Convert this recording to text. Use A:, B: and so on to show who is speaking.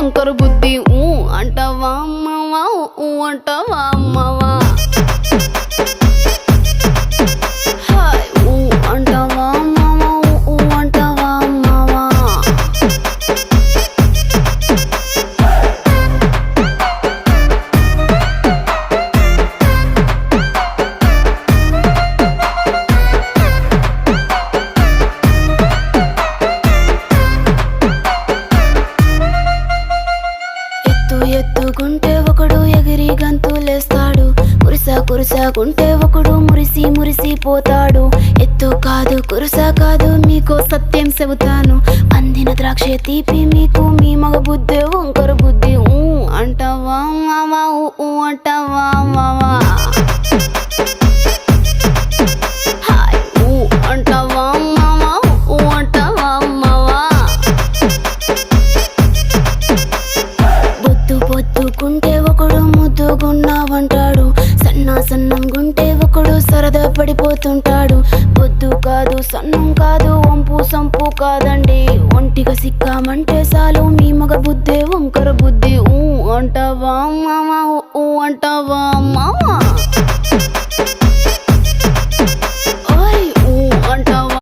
A: వంకర బుద్ధి అంటావా అమ్మవా అంటావా అమ్మవా అంటావా అమ్మవా అంటావా అమ్మవా ఎత్తుకుంటే ఒకడు ఎగిరి గంతులేస్తాడు, కురుసాకుంటే ఒకడు మురిసి పోతాడు. ఎత్తు కాదు కురుసా కాదు మీకో సత్యం చెబుతాను, అందిన ద్రాక్ష తీపి మీకు మీ మగ బుద్ధి వంకర బుద్ధి అంటావా మావా అంటావా మావా అంటావా మావా అంటావా మావా పొద్దుకుంటే ఒకడు ముద్దుగున్నావంటాడు, సన్నం గుంటే ఒకడు సరదా పడిపోతుంటాడు. పొద్దు కాదు సన్నం కాదు వంపు సంపు కాదండి, ఒంటిగా సిక్కామంటే చాలు మీ మగ బుద్ధి వంకర బుద్ధి అంటావా మావా అంటావా